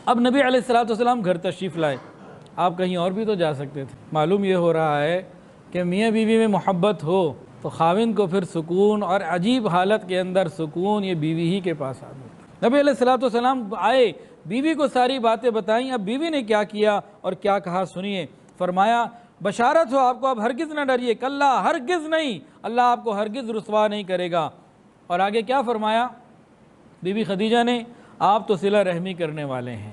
اب نبی علیہ الصلوۃ والسلام گھر تشریف لائے، آپ کہیں اور بھی تو جا سکتے تھے۔ معلوم یہ ہو رہا ہے کہ میاں بیوی میں محبت ہو تو خاوند کو پھر سکون اور عجیب حالت کے اندر سکون یہ بیوی ہی کے پاس آ گیا۔ نبی علیہ الصلوۃ والسلام آئے، بیوی کو ساری باتیں بتائیں۔ اب بیوی نے کیا کیا اور کیا کہا سنیے۔ فرمایا بشارت ہو آپ کو، اب ہرگز نہ ڈریے، کلا ہرگز نہیں، اللہ آپ کو ہرگز رسوا نہیں کرے گا۔ اور آگے کیا فرمایا بی بی خدیجہ نے؟ آپ تو صلہ رحمی کرنے والے ہیں،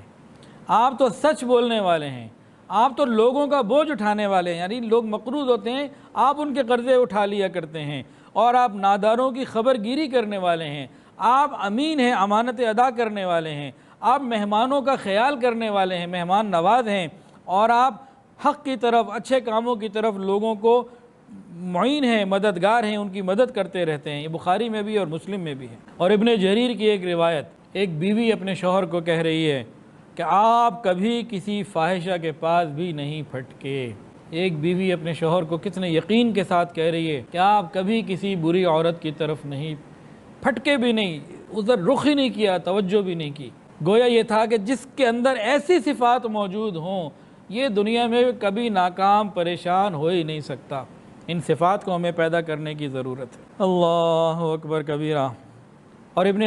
آپ تو سچ بولنے والے ہیں، آپ تو لوگوں کا بوجھ اٹھانے والے ہیں، یعنی لوگ مقروض ہوتے ہیں آپ ان کے قرضے اٹھا لیا کرتے ہیں، اور آپ ناداروں کی خبر گیری کرنے والے ہیں، آپ امین ہیں، امانتیں ادا کرنے والے ہیں، آپ مہمانوں کا خیال کرنے والے ہیں، مہمان نواز ہیں، اور آپ حق کی طرف، اچھے کاموں کی طرف لوگوں کو معین ہیں، مددگار ہیں، ان کی مدد کرتے رہتے ہیں۔ یہ بخاری میں بھی اور مسلم میں بھی ہے۔ اور ابن جریر کی ایک روایت، ایک بیوی اپنے شوہر کو کہہ رہی ہے کہ آپ کبھی کسی فاحشہ کے پاس بھی نہیں پھٹکے۔ ایک بیوی اپنے شوہر کو کتنے یقین کے ساتھ کہہ رہی ہے کہ آپ کبھی کسی بری عورت کی طرف نہیں پھٹکے، بھی نہیں، ادھر رخ ہی نہیں کیا، توجہ بھی نہیں کی۔ گویا یہ تھا کہ جس کے اندر ایسی صفات موجود ہوں یہ دنیا میں کبھی ناکام پریشان ہو ہی نہیں سکتا۔ ان صفات کو ہمیں پیدا کرنے کی ضرورت ہے۔ اللہ اکبر کبیرہ۔ اور ابن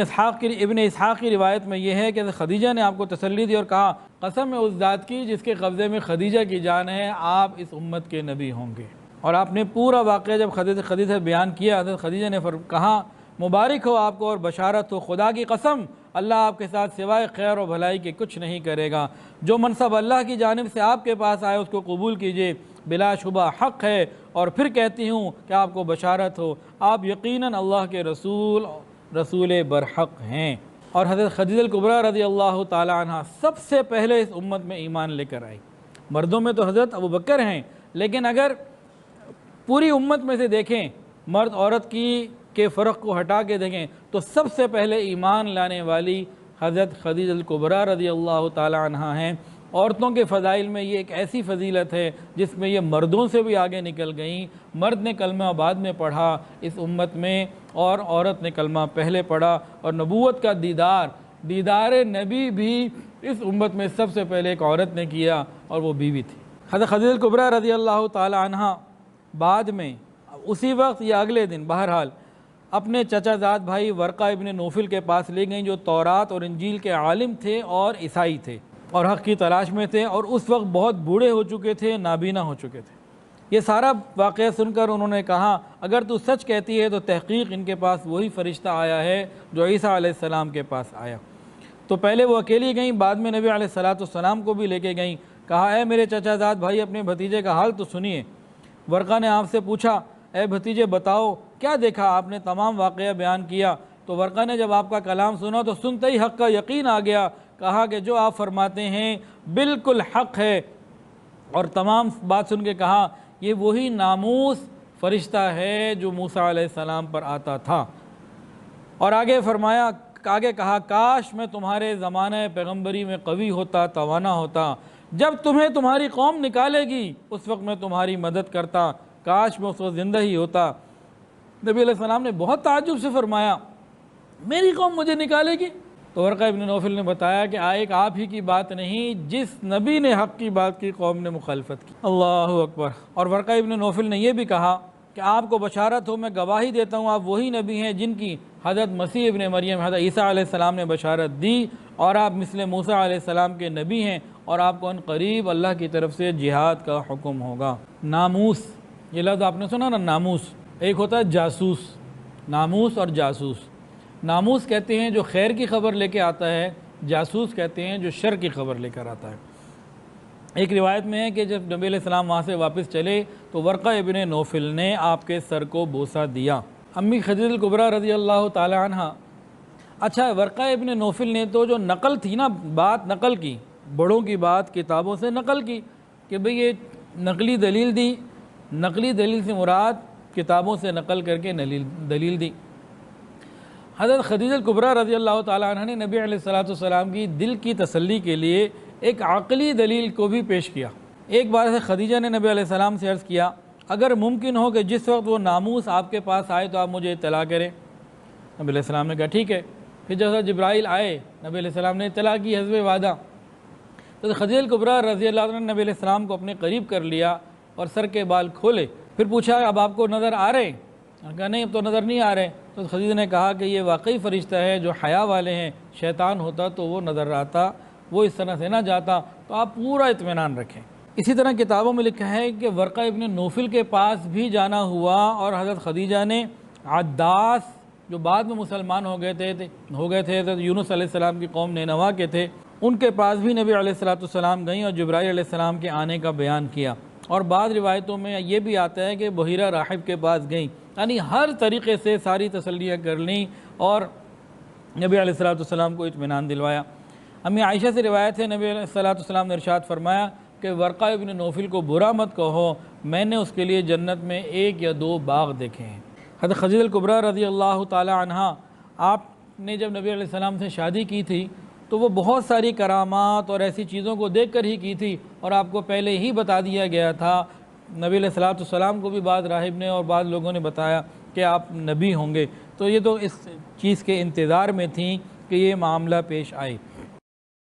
اسحاق کی روایت میں یہ ہے کہ خدیجہ نے آپ کو تسلی دی اور کہا قسم ہے اس ذات کی جس کے قبضے میں خدیجہ کی جان ہے، آپ اس امت کے نبی ہوں گے۔ اور آپ نے پورا واقعہ جب خدیجہ بیان کیا، حضرت خدیجہ نے کہا مبارک ہو آپ کو اور بشارت ہو، خدا کی قسم اللہ آپ کے ساتھ سوائے خیر و بھلائی کے کچھ نہیں کرے گا۔ جو منصب اللہ کی جانب سے آپ کے پاس آئے اس کو قبول کیجئے، بلا شبہ حق ہے۔ اور پھر کہتی ہوں کہ آپ کو بشارت ہو، آپ یقیناً اللہ کے رسول برحق ہیں۔ اور حضرت خدیجہ الکبریٰ رضی اللہ تعالی عنہ سب سے پہلے اس امت میں ایمان لے کر آئی۔ مردوں میں تو حضرت ابوبکر ہیں، لیکن اگر پوری امت میں سے دیکھیں، مرد عورت کے فرق کو ہٹا کے دیکھیں تو سب سے پہلے ایمان لانے والی حضرت خدیجہ الکبریٰ رضی اللہ تعالی عنہ ہیں۔ عورتوں کے فضائل میں یہ ایک ایسی فضیلت ہے جس میں یہ مردوں سے بھی آگے نکل گئیں۔ مرد نے کلمہ بعد میں پڑھا اس امت میں، اور عورت نے کلمہ پہلے پڑھا، اور نبوت کا دیدار نبی بھی اس امت میں سب سے پہلے ایک عورت نے کیا، اور وہ بیوی تھی حضرت خدیجہ الکبریٰ رضی اللہ تعالی عنہ۔ بعد میں اسی وقت یا اگلے دن بہرحال اپنے چچا زاد بھائی ورقہ ابن نوفل کے پاس لے گئیں، جو تورات اور انجیل کے عالم تھے اور عیسائی تھے اور حق کی تلاش میں تھے، اور اس وقت بہت بوڑھے ہو چکے تھے، نابینا ہو چکے تھے۔ یہ سارا واقعہ سن کر انہوں نے کہا اگر تو سچ کہتی ہے تو تحقیق ان کے پاس وہی فرشتہ آیا ہے جو عیسیٰ علیہ السلام کے پاس آیا۔ تو پہلے وہ اکیلی گئیں، بعد میں نبی علیہ السلام کو بھی لے کے گئیں۔ کہا اے میرے چچا زاد بھائی اپنے بھتیجے کا حال تو سنیے۔ ورقہ نے آپ سے پوچھا اے بھتیجے بتاؤ کیا دیکھا؟ آپ نے تمام واقعہ بیان کیا۔ تو ورقہ نے جب آپ کا کلام سنا تو سنتے ہی حق کا یقین آ گیا، کہا کہ جو آپ فرماتے ہیں بالکل حق ہے، اور تمام بات سن کے کہا یہ وہی ناموس فرشتہ ہے جو موسیٰ علیہ السلام پر آتا تھا۔ اور آگے کہا کاش میں تمہارے زمانہ پیغمبری میں قوی ہوتا، توانا ہوتا، جب تمہیں تمہاری قوم نکالے گی اس وقت میں تمہاری مدد کرتا، کاش میں اس وقت زندہ ہی ہوتا۔ نبی علیہ السلام نے بہت تعجب سے فرمایا میری قوم مجھے نکالے گی؟ تو ورقہ ابن نوفل نے بتایا کہ ایک آپ ہی کی بات نہیں، جس نبی نے حق کی بات کی قوم نے مخالفت کی۔ اللہ اکبر۔ اور ورقہ ابن نوفل نے یہ بھی کہا کہ آپ کو بشارت ہو، میں گواہی دیتا ہوں آپ وہی نبی ہیں جن کی حضرت مسیح ابن مریم حضرت عیسیٰ علیہ السلام نے بشارت دی، اور آپ مثل موسیٰ علیہ السلام کے نبی ہیں، اور آپ کو ان قریب اللہ کی طرف سے جہاد کا حکم ہوگا۔ ناموس، یہ لفظ آپ نے سنا نا، ناموس۔ ایک ہوتا ہے جاسوس، ناموس اور جاسوس۔ ناموس کہتے ہیں جو خیر کی خبر لے کے آتا ہے، جاسوس کہتے ہیں جو شر کی خبر لے کر آتا ہے۔ ایک روایت میں ہے کہ جب نبی علیہ السلام وہاں سے واپس چلے تو ورقہ ابن نوفل نے آپ کے سر کو بوسہ دیا۔ امی خدیجہ الکبریٰ رضی اللہ تعالی عنہ، اچھا ورقہ ابن نوفل نے تو جو نقل تھی نا، بات نقل کی، بڑوں کی بات کتابوں سے نقل کی کہ بھئی یہ نقلی دلیل دی، نقلی دلیل سے مراد کتابوں سے نقل کر کے دلیل دی۔ حضرت خدیجہ الکبریٰ رضی اللہ تعالی عنہ نے نبی علیہ السلام کی دل کی تسلی کے لیے ایک عقلی دلیل کو بھی پیش کیا۔ ایک بار سے خدیجہ نے نبی علیہ السلام سے عرض کیا اگر ممکن ہو کہ جس وقت وہ ناموس آپ کے پاس آئے تو آپ مجھے اطلاع کریں۔ نبی علیہ السلام نے کہا ٹھیک ہے۔ پھر جب جبرائیل آئے، نبی علیہ السلام نے اطلاع کی حسب وعدہ۔ تو خدیجہ الکبریٰ رضی اللہ عنہ نے نبی علیہ السلام کو اپنے قریب کر لیا اور سر کے بال کھولے، پھر پوچھا اب آپ کو نظر آ رہے؟ کہا نہیں اب تو نظر نہیں آ رہے۔ تو خدیجہ نے کہا کہ یہ واقعی فرشتہ ہے جو حیا والے ہیں، شیطان ہوتا تو وہ نظر آتا، وہ اس طرح سے نہ جاتا، تو آپ پورا اطمینان رکھیں۔ اسی طرح کتابوں میں لکھا ہے کہ ورقہ ابن نوفل کے پاس بھی جانا ہوا اور حضرت خدیجہ نے عداس جو بعد میں مسلمان ہو گئے تھے تو یونس علیہ السلام کی قوم نینوا کے تھے، ان کے پاس بھی نبی علیہ السلام گئیں اور جبرائیل علیہ السلام کے آنے کا بیان کیا، اور بعض روایتوں میں یہ بھی آتا ہے کہ بحیرہ راہب کے پاس گئیں، یعنی ہر طریقے سے ساری تسلیاں کر لیں اور نبی علیہ السلام کو اطمینان دلوایا۔ امی عائشہ سے روایت ہے نبی علیہ السلام نے ارشاد فرمایا کہ ورقہ ابن نوفل کو برا مت کہو، میں نے اس کے لیے جنت میں 1 یا 2 باغ دیکھے ہیں۔ حضرت خدیجہ الکبریٰ رضی اللہ تعالی عنہا، آپ نے جب نبی علیہ السلام سے شادی کی تھی تو وہ بہت ساری کرامات اور ایسی چیزوں کو دیکھ کر ہی کی تھی، اور آپ کو پہلے ہی بتا دیا گیا تھا، نبی علیہ السلام کو بھی بعض راہب نے اور بعض لوگوں نے بتایا کہ آپ نبی ہوں گے، تو یہ تو اس چیز کے انتظار میں تھیں کہ یہ معاملہ پیش آئے۔